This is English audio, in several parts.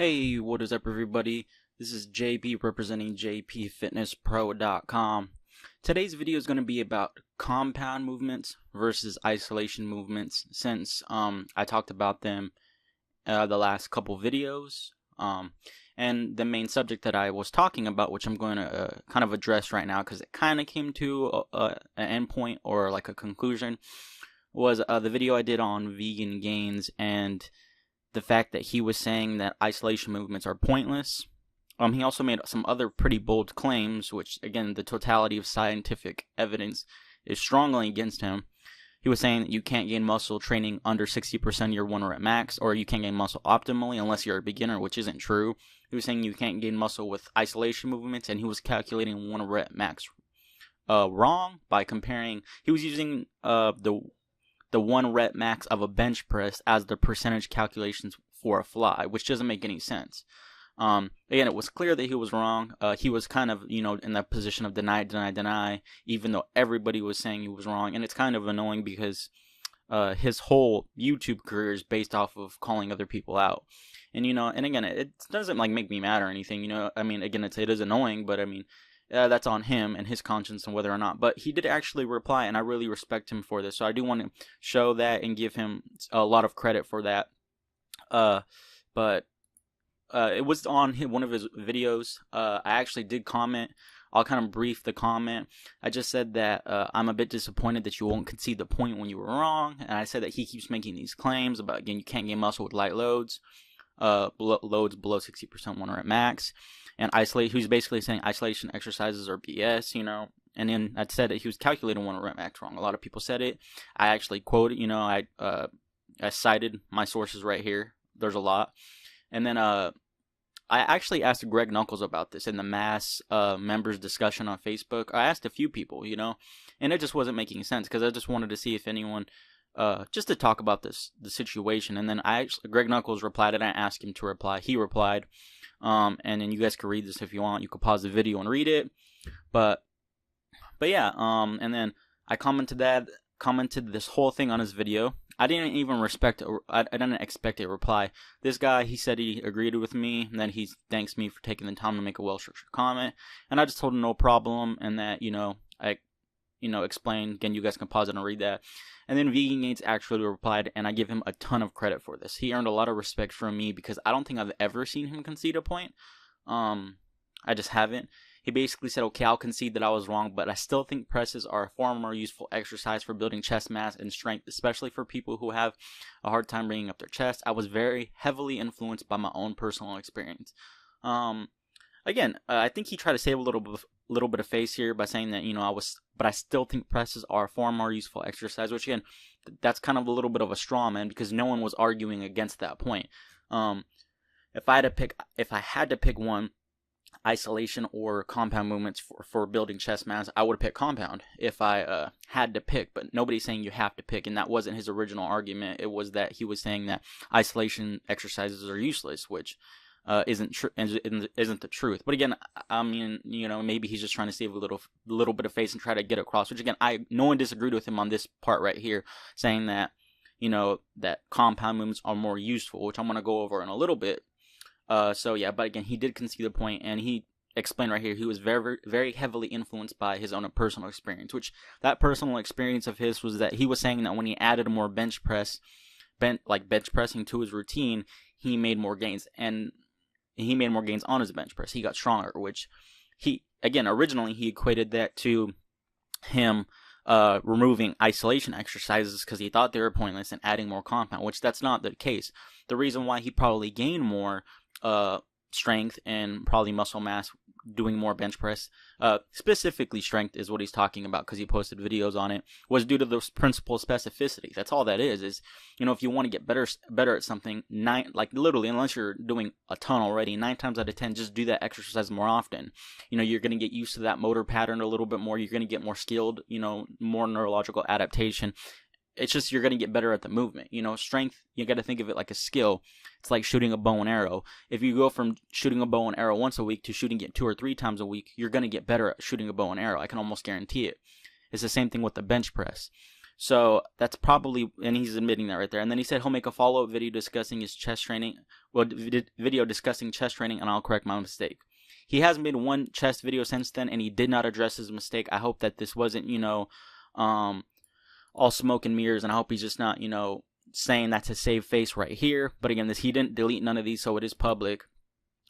Hey, what is up, everybody? This is JP representing JPFitnessPro.com. Today's video is going to be about compound movements versus isolation movements, since I talked about them the last couple videos. And the main subject that I was talking about, which I'm going to kind of address right now because it kind of came to an endpoint or like a conclusion, was the video I did on vegan gains and the fact that he was saying that isolation movements are pointless. He also made some other pretty bold claims, which, again, the totality of scientific evidence is strongly against him. He was saying that you can't gain muscle training under 60% of your 1 rep max, or you can't gain muscle optimally unless you're a beginner, which isn't true. He was saying you can't gain muscle with isolation movements, and he was calculating 1 rep max wrong by comparing. He was using the 1 rep max of a bench press as the percentage calculations for a fly, which doesn't make any sense. Again, it was clear that he was wrong. He was kind of, in that position of deny, even though everybody was saying he was wrong. And it's kind of annoying because his whole YouTube career is based off of calling other people out. And, and again, it doesn't make me mad or anything. Again, it is annoying, but that's on him and his conscience and whether or not. But he did actually reply, and I really respect him for this. So I do want to show that and give him a lot of credit for that. But it was on one of his videos. I actually did comment. I'll kind of brief the comment. I just said that I'm a bit disappointed that you won't concede the point when you were wrong. And I said that he keeps making these claims about, again, you can't gain muscle with light loads. Loads below 60% 1 rep max. And he's basically saying isolation exercises are BS, And then I said that he was calculating 1 rep max wrong. A lot of people said it. I actually quoted, I cited my sources right here. There's a lot. And then I actually asked Greg Knuckles about this in the mass members discussion on Facebook. I asked a few people, and it just wasn't making sense because I just wanted to see if anyone, just to talk about the situation. And then Greg Knuckles replied, and I asked him to reply. He replied, and then you guys can read this if you want. You could pause the video and read it. But yeah, and then I commented this whole thing on his video. I didn't even I didn't expect a reply. This guy, he said he agreed with me, and then he thanks me for taking the time to make a well-structured comment. And I just told him no problem, and that, I explained. Again, you guys can pause it and read that. And then Vegan Gains actually replied, and I give him a ton of credit for this. He earned a lot of respect from me because I don't think I've ever seen him concede a point. I just haven't. He basically said, okay, I'll concede that I was wrong, but I still think presses are a far more useful exercise for building chest mass and strength, especially for people who have a hard time bringing up their chest. I was very heavily influenced by my own personal experience. Again, I think he tried to save a little bit of face here by saying that, but I still think presses are a far more useful exercise, which, again, that's kind of a little bit of a straw man because no one was arguing against that point. If I had to pick one, isolation or compound movements for building chest mass, I would pick compound if I had to pick, but nobody's saying you have to pick, and that wasn't his original argument. It was that he was saying that isolation exercises are useless, which isn't the truth. But again, maybe he's just trying to save a little bit of face and try to get across, which, again, no one disagreed with him on this part right here, saying that, that compound movements are more useful, which I'm going to go over in a little bit. So yeah, but again, he did concede the point, and he explained right here he was very, very heavily influenced by his own personal experience, which that personal experience of his was that he was saying that when he added more bench pressing to his routine, he made more gains, and he made more gains on his bench press. He got stronger, which originally he equated that to him removing isolation exercises because he thought they were pointless and adding more compound, which that's not the case. The reason why he probably gained more strength and probably muscle mass doing more bench press, specifically strength is what he's talking about because he posted videos on it, was due to the principle of specificity. That's all that is if you want to get better at something, literally, unless you're doing a ton already, 9 times out of 10, just do that exercise more often. You're going to get used to that motor pattern a little bit more. You're going to get more skilled, more neurological adaptation. It's just you're going to get better at the movement. Strength, you got to think of it like a skill. It's like shooting a bow and arrow. If you go from shooting a bow and arrow once a week to shooting it 2 or 3 times a week, you're going to get better at shooting a bow and arrow. I can almost guarantee it. It's the same thing with the bench press. So that's probably, and he's admitting that right there. And then he said he'll make a follow-up video discussing his chest training, video discussing chest training, and I'll correct my mistake. He has made one chest video since then, and he did not address his mistake. I hope that this wasn't, all smoke and mirrors, and I hope he's just not, saying that's his save face right here. But again, he didn't delete none of these, so it is public,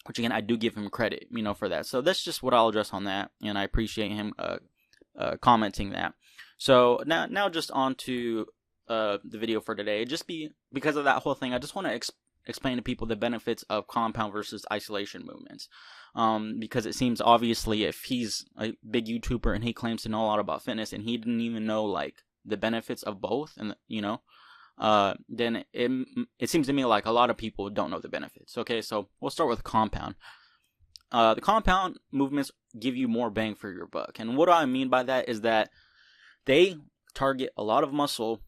which again, I do give him credit, for that. So that's just what I'll address on that, and I appreciate him commenting that. So now just on to the video for today. Because of that whole thing, I just want to explain to people the benefits of compound versus isolation movements. Because it seems obviously if he's a big YouTuber and he claims to know a lot about fitness and he didn't even know like the benefits of both, and then it seems to me like a lot of people don't know the benefits. Okay, so we'll start with compound. The compound movements give you more bang for your buck, and what I mean by that is that they target a lot of muscle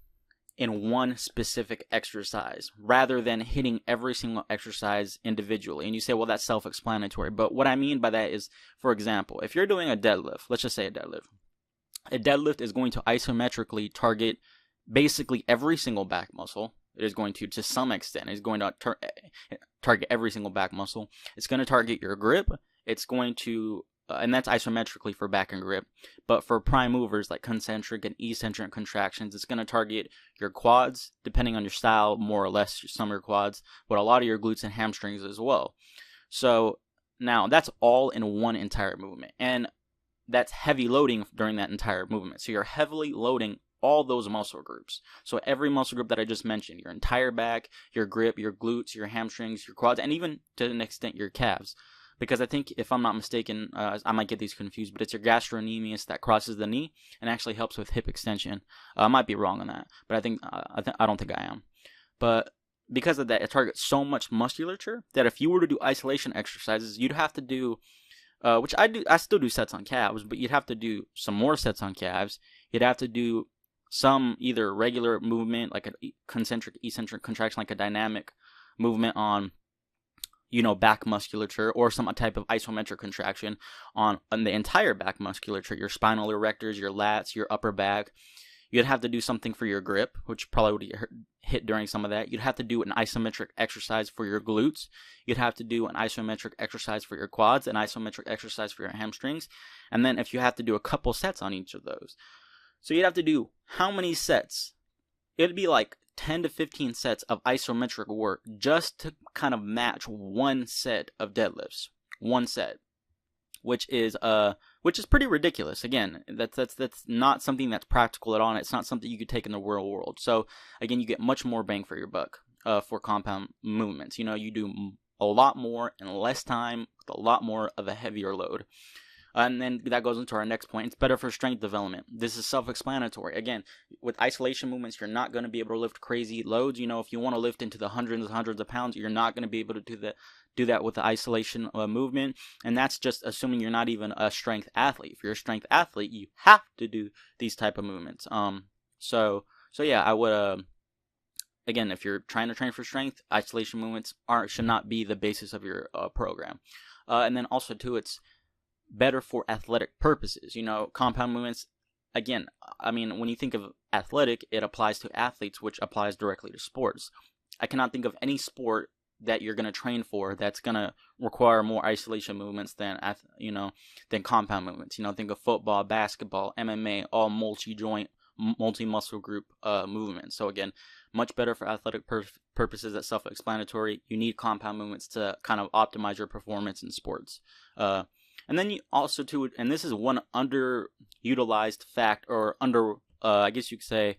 in one specific exercise rather than hitting every single exercise individually. And you say, well, that's self-explanatory. But what I mean by that is, for example, if you're doing a deadlift, let's just say a deadlift is going to isometrically target basically every single back muscle. It is going to some extent, it's going to target every single back muscle. It's going to target your grip. It's going to and that's isometrically for back and grip. But for prime movers like concentric and eccentric contractions, it's going to target your quads, depending on your style, more or less some of your quads, but a lot of your glutes and hamstrings as well. So now that's all in one entire movement, and that's heavy loading during that entire movement. So you're heavily loading all those muscle groups. So every muscle group that I just mentioned, your entire back, your grip, your glutes, your hamstrings, your quads, and even to an extent your calves. Because I think, if I'm not mistaken, I might get these confused, but it's your gastrocnemius that crosses the knee and actually helps with hip extension. I might be wrong on that, but I don't think I am. But because of that, it targets so much musculature that if you were to do isolation exercises, you'd have to do, which I do. I still do sets on calves, but you'd have to do some more sets on calves. You'd have to do some either regular movement, like a concentric, eccentric contraction, like a dynamic movement on back musculature, or some type of isometric contraction on the entire back musculature, your spinal erectors, your lats, your upper back. You'd have to do something for your grip, which probably would get hit during some of that. You'd have to do an isometric exercise for your glutes. You'd have to do an isometric exercise for your quads, an isometric exercise for your hamstrings. And then if you have to do a couple sets on each of those. So you'd have to do how many sets? It'd be like 10 to 15 sets of isometric work just to kind of match one set of deadlifts. One set. Which is pretty ridiculous. Again, that's not something that's practical at all, and it's not something you could take in the real world. So again, you get much more bang for your buck for compound movements. You do a lot more in less time with a lot more of a heavier load. And then that goes into our next point. It's better for strength development. This is self-explanatory. Again, with isolation movements, you're not going to be able to lift crazy loads. If you want to lift into the hundreds of pounds, you're not going to be able to do that with the isolation movement. And that's just assuming you're not even a strength athlete. If you're a strength athlete, you have to do these type of movements. So yeah, I would again, if you're trying to train for strength, isolation movements should not be the basis of your program. And then also too, it's better for athletic purposes. Compound movements, again, I mean, when you think of athletic, it applies to athletes, which applies directly to sports. I cannot think of any sport that you're going to train for that's going to require more isolation movements than compound movements. Think of football, basketball, MMA, all multi-joint, multi-muscle group movements. So again, much better for athletic purposes. That's self-explanatory. You need compound movements to kind of optimize your performance in sports. And then you also too, and this is one underutilized fact, or I guess you could say,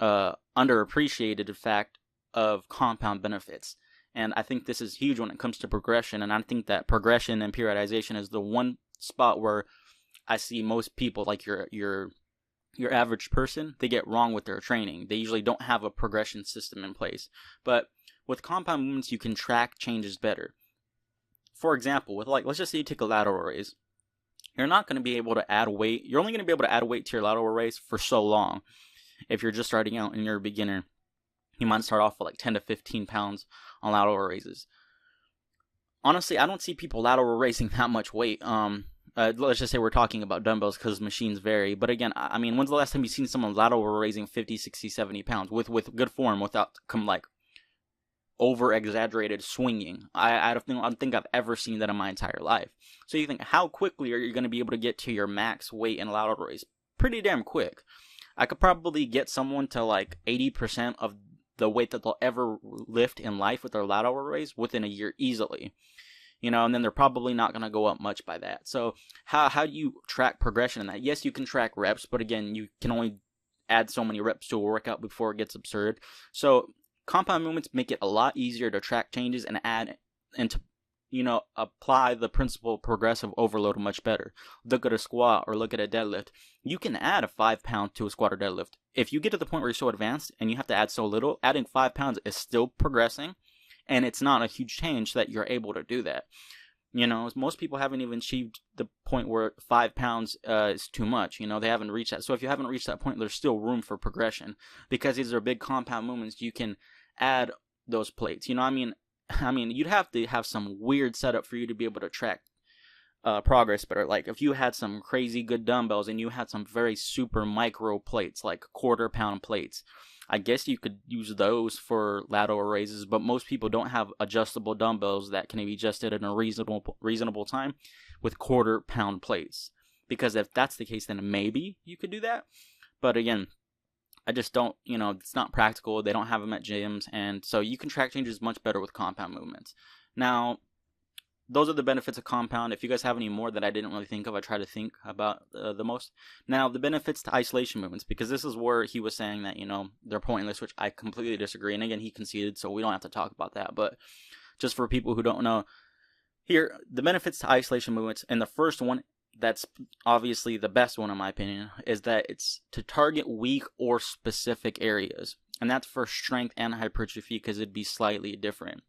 underappreciated fact of compound benefits. And I think this is huge when it comes to progression. And I think that progression and periodization is the one spot where I see most people, like your average person, they get wrong with their training. They usually don't have a progression system in place. But with compound movements, you can track changes better. For example, with let's just say you take a lateral raise. You're not going to be able to add weight. You're only going to be able to add weight to your lateral raise for so long. If you're just starting out and you're a beginner, you might start off with like 10 to 15 pounds on lateral raises. Honestly, I don't see people lateral raising that much weight. let's just say we're talking about dumbbells because machines vary. But again, I mean, when's the last time you've seen someone lateral raising 50, 60, 70 pounds with good form without like over exaggerated swinging? I don't think I've ever seen that in my entire life. So you think, how quickly are you going to be able to get to your max weight in lateral raise? Pretty damn quick. I could probably get someone to like 80% of the weight that they'll ever lift in life with their lateral raise within a year easily. And then they're probably not going to go up much by that. So how do you track progression in that? Yes, you can track reps, but again, you can only add so many reps to a workout before it gets absurd. So compound movements make it a lot easier to track changes and add and to apply the principle of progressive overload much better. Look at a squat or look at a deadlift. You can add a 5 pound to a squat or deadlift. If you get to the point where you're so advanced and you have to add so little, adding 5 pounds is still progressing. And it's not a huge change that you're able to do that. Most people haven't even achieved the point where 5 pounds is too much. They haven't reached that. So if you haven't reached that point, there's still room for progression. Because these are big compound movements, you can add those plates. I mean, you'd have to have some weird setup for you to be able to track progress better. Like if you had some crazy good dumbbells and you had some very super micro plates, like quarter-pound plates, I guess you could use those for lateral raises, but most people don't have adjustable dumbbells that can be adjusted in a reasonable time with quarter-pound plates. Because if that's the case, then maybe you could do that. But again, I just don't, it's not practical. They don't have them at gyms, and so you can track changes much better with compound movements. Now, those are the benefits of compound. If you guys have any more that I didn't really think of, I try to think about the most. Now, the benefits to isolation movements, because this is where he was saying that, they're pointless, which I completely disagree. And again, he conceded, so we don't have to talk about that. But just for people who don't know, here, the benefits to isolation movements, and the first one, that's obviously the best one in my opinion, is that it's to target weak or specific areas. And that's for strength and hypertrophy because it'd be slightly different.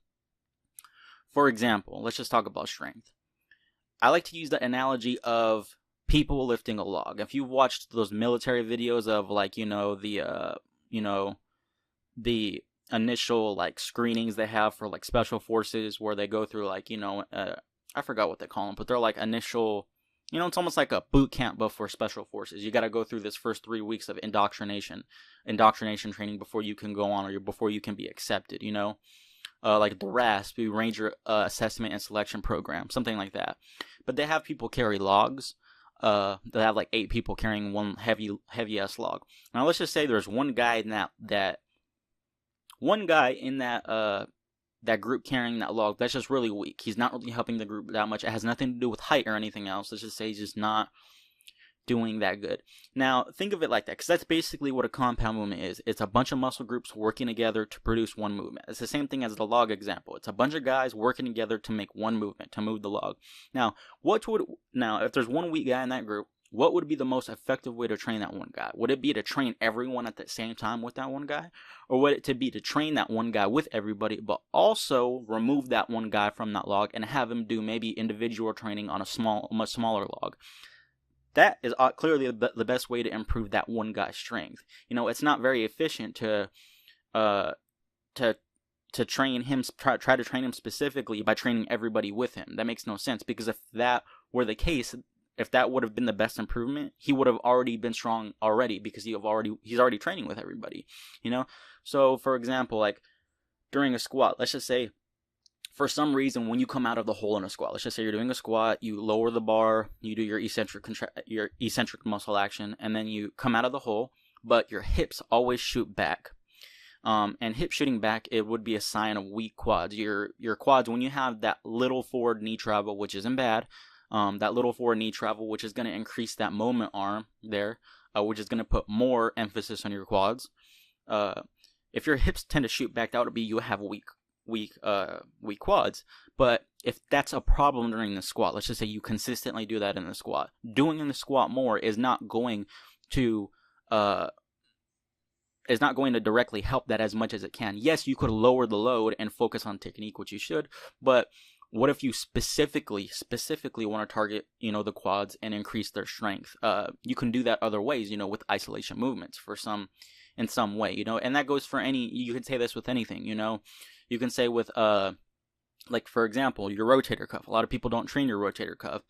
For example, let's just talk about strength. I like to use the analogy of people lifting a log. If you've watched those military videos of like, the initial like screenings they have for like special forces where they go through like, I forgot what they call them, but they're like initial, it's almost like a boot camp but for special forces. You got to go through this first 3 weeks of indoctrination training before you can go on or before you can be accepted, like the RASP, the Ranger Assessment and Selection Program, something like that. But they have people carry logs. They have like 8 people carrying one heavy ass log. Now let's just say there's one guy in that group carrying that log that's just really weak. He's not really helping the group that much. It has nothing to do with height or anything else. Let's just say he's just not doing that good. Now, think of it like that, because that's basically what a compound movement is. It's a bunch of muscle groups working together to produce one movement. It's the same thing as the log example. It's a bunch of guys working together to make one movement, to move the log. Now, if there's one weak guy in that group, what would be the most effective way to train that one guy? Would it be to train everyone at the same time with that one guy? Or would it be to train that one guy with everybody, but also remove that one guy from that log and have him do maybe individual training on a much smaller log? That is clearly the best way to improve that one guy's strength. It's not very efficient to train him, try to train him specifically by training everybody with him. That makes no sense, because if that were the case, if that would have been the best improvement, he would have already been strong already, because he's already training with everybody. So for example, like during a squat, let's just say, for some reason, when you come out of the hole in a squat, let's just say you're doing a squat, you lower the bar, you do your eccentric muscle action, and then you come out of the hole, but your hips always shoot back. And hip shooting back, it would be a sign of weak quads. Your quads, when you have that little forward knee travel, which isn't bad, that little forward knee travel, which is going to increase that moment arm there, which is going to put more emphasis on your quads. If your hips tend to shoot back, that would be you have weak quads. But if that's a problem during the squat, let's just say you consistently do that in the squat, doing in the squat more is not going to directly help that as much as it can. Yes, you could lower the load and focus on technique, which you should, but what if you specifically want to target, the quads and increase their strength? You can do that other ways, with isolation movements in some way, and that goes for you can say this with anything, you can say with, like for example, your rotator cuff. A lot of people don't train your rotator cuff.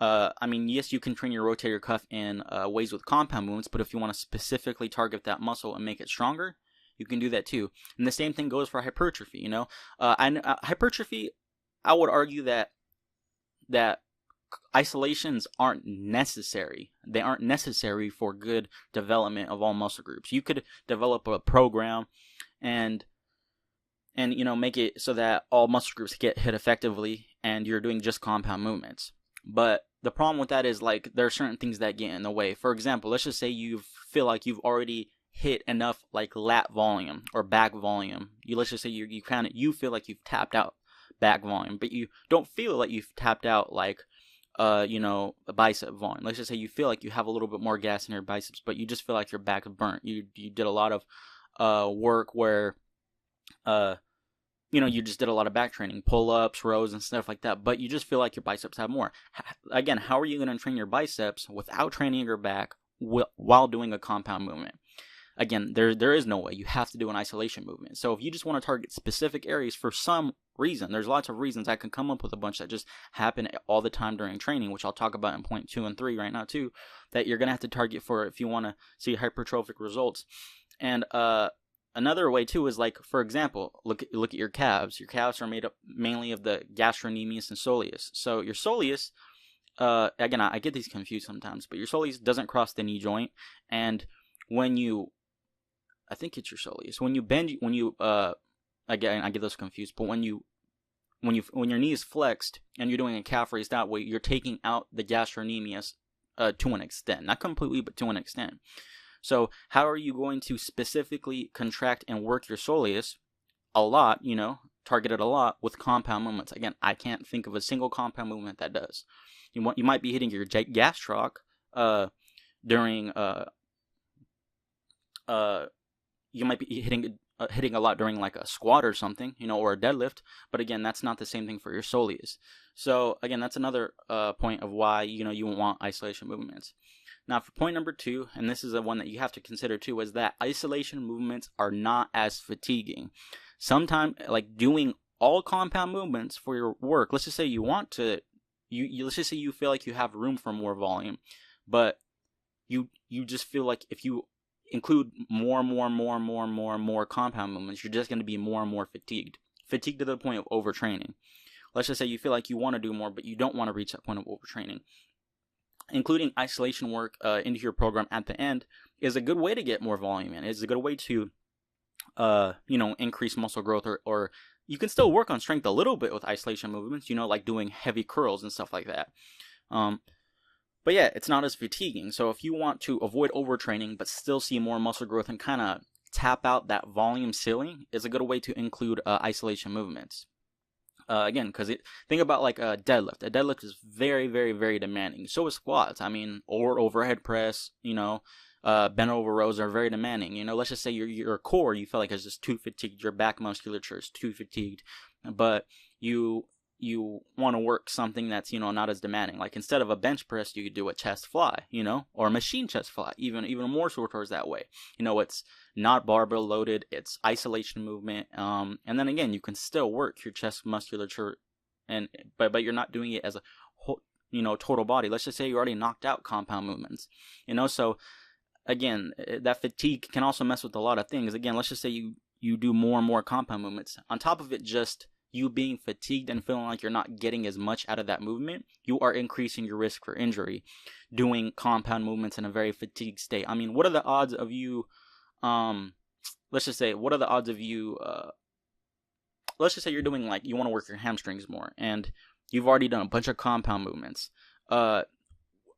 I mean, yes, you can train your rotator cuff in ways with compound movements, but if you want to specifically target that muscle and make it stronger, you can do that too. And the same thing goes for hypertrophy. You know, hypertrophy, I would argue that isolations aren't necessary. They aren't necessary for good development of all muscle groups. You could develop a program and you know, make it so that all muscle groups get hit effectively and you're doing just compound movements. But the problem with that is, like, there are certain things that get in the way. For example, let's just say you feel like you've already hit enough like lat volume or back volume. Let's just say you feel like you've tapped out back volume, but you don't feel like you've tapped out like you know, a bicep volume. Let's just say you feel like you have a little bit more gas in your biceps, but you just feel like your back is burnt. You did a lot of work where you know, you just did a lot of back training, pull-ups, rows, and stuff like that, but you just feel like your biceps have more. Again, how are you going to train your biceps without training your back while doing a compound movement? Again, there is no way. You have to do an isolation movement. So if you just want to target specific areas for some reason, there's lots of reasons. I can come up with a bunch that just happen all the time during training, which I'll talk about in point 2 and 3 right now too, that you're going to have to target for if you want to see hypertrophic results. And another way too is, like, for example, look at your calves. Your calves are made up mainly of the gastrocnemius and soleus. So your soleus, again, I get these confused sometimes, but your soleus doesn't cross the knee joint, and when you, I think it's your soleus. When you bend, again, I get those confused, but when your knee is flexed and you're doing a calf raise that way, you're taking out the gastrocnemius to an extent, not completely, but to an extent. So how are you going to specifically contract and work your soleus a lot, you know, target it a lot with compound movements? Again, I can't think of a single compound movement that does. You might be hitting your gastroc during you might be hitting a lot during like a squat or something, you know, or a deadlift, but again, that's not the same thing for your soleus. So again, that's another point of why, you know, you want isolation movements. Now for point number 2, and this is the one that you have to consider too, is that isolation movements are not as fatiguing. Sometimes, like, doing all compound movements for your work, let's just say you want to, let's just say you feel like you have room for more volume, but you just feel like if you include more compound movements, you're just going to be more and more fatigued to the point of overtraining. Let's just say you feel like you want to do more, but you don't want to reach that point of overtraining. Including isolation work into your program at the end is a good way to get more volume in. It's a good way to, you know, increase muscle growth, or you can still work on strength a little bit with isolation movements, you know, like doing heavy curls and stuff like that. But yeah, it's not as fatiguing. So if you want to avoid overtraining but still see more muscle growth and kind of tap out that volume ceiling, is a good way to include isolation movements. Again, because think about like a deadlift. A deadlift is very, very, very demanding. So is squats. I mean, or overhead press, you know, bent over rows are very demanding. You know, let's just say your core, you feel like it's just too fatigued. Your back musculature is too fatigued, but you want to work something that's, you know, not as demanding. Like instead of a bench press, you could do a chest fly, you know, or a machine chest fly, even more so towards that way. You know, it's not barbell loaded, it's isolation movement. And then again, you can still work your chest musculature, but you're not doing it as a whole, you know, total body. Let's just say you already knocked out compound movements, you know. So again, that fatigue can also mess with a lot of things. Again, let's just say you do more and more compound movements. On top of it, just you being fatigued and feeling like you're not getting as much out of that movement, you are increasing your risk for injury doing compound movements in a very fatigued state. I mean, what are the odds of you, let's just say, what are the odds of you, let's just say you're doing, like, you want to work your hamstrings more, and you've already done a bunch of compound movements, and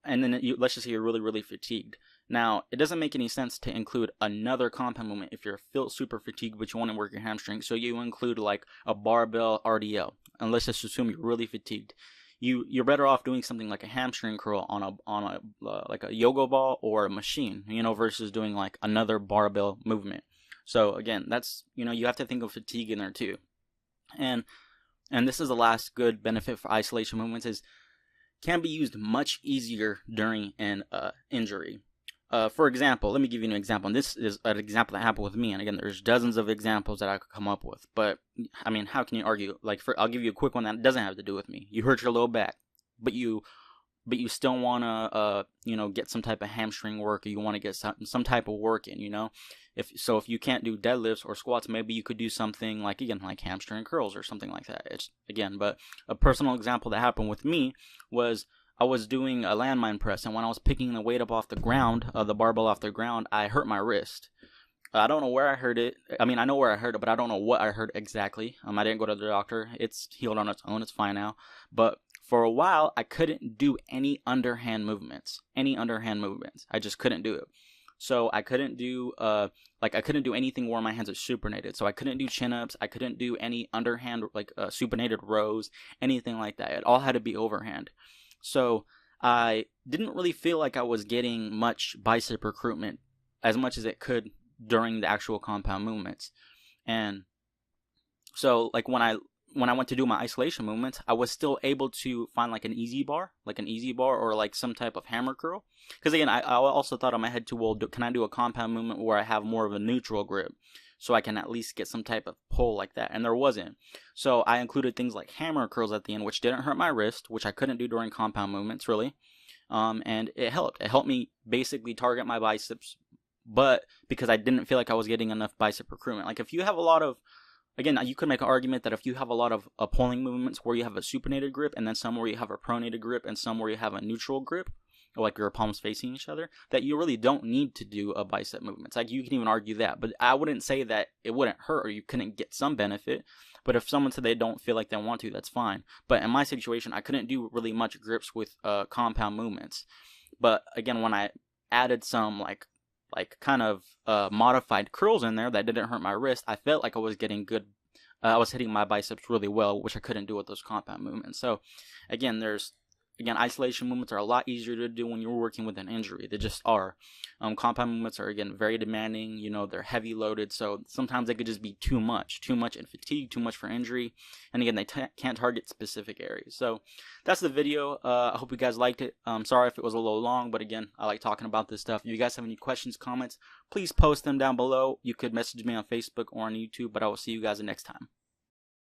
then let's just say you're really, really fatigued. Now, it doesn't make any sense to include another compound movement if you're super fatigued, but you want to work your hamstring. So you include like a barbell RDL, and let's just assume you're really fatigued. You're better off doing something like a hamstring curl on a like a yoga ball or a machine, you know, versus doing like another barbell movement. So again, that's, you know, you have to think of fatigue in there too. And this is the last good benefit for isolation movements, is can be used much easier during an injury. For example, let me give you an example. And this is an example that happened with me. And again, there's dozens of examples that I could come up with. But, I mean, how can you argue? Like, I'll give you a quick one that doesn't have to do with me. You hurt your low back, but you but you still want to get some type of hamstring work, or you want to get some type of work in, if you can't do deadlifts or squats, maybe you could do something like, again, like hamstring curls or something like that. It's, again, but a personal example that happened with me was I was doing a landmine press, and when I was picking the weight up off the ground, the barbell off the ground, I hurt my wrist. I don't know where I hurt it. I mean, I know where I hurt it, but I don't know what I hurt exactly. I didn't go to the doctor. It's healed on its own. It's fine now. But for a while, I couldn't do any underhand movements. I just couldn't do it. So I couldn't do I couldn't do anything where my hands are supinated. So I couldn't do chin-ups. I couldn't do any underhand supinated rows, anything like that. It all had to be overhand. So I didn't really feel like I was getting much bicep recruitment as much as it could during the actual compound movements. And so like when I went to do my isolation movements, I was still able to find like an easy bar or like some type of hammer curl. Because again, I also thought in my head too, well, can I do a compound movement where I have more of a neutral grip, so I can at least get some type of pull like that? And there wasn't. So I included things like hammer curls at the end, which didn't hurt my wrist, which I couldn't do during compound movements really. And it helped. It helped me basically target my biceps, but because I didn't feel like I was getting enough bicep recruitment. Like if you have a lot of, again, you could make an argument that if you have a lot of pulling movements where you have a supinated grip, and then some where you have a pronated grip, and some where you have a neutral grip, or like your palms facing each other, that you really don't need to do a bicep movements. Like you can even argue that, but I wouldn't say that it wouldn't hurt or you couldn't get some benefit. But if someone said they don't feel like they want to, that's fine. But in my situation, I couldn't do really much grips with compound movements. But again, when I added some like kind of modified curls in there that didn't hurt my wrist, I felt like I was getting good. I was hitting my biceps really well, which I couldn't do with those compound movements. So again, isolation movements are a lot easier to do when you're working with an injury. They just are. Compound movements are, again, very demanding. They're heavy loaded, so sometimes they could just be too much in fatigue, too much for injury. And again, they can't target specific areas. So that's the video. I hope you guys liked it. Sorry if it was a little long, but again, I like talking about this stuff. If you guys have any questions, comments, please post them down below. You could message me on Facebook or on YouTube, but I will see you guys next time.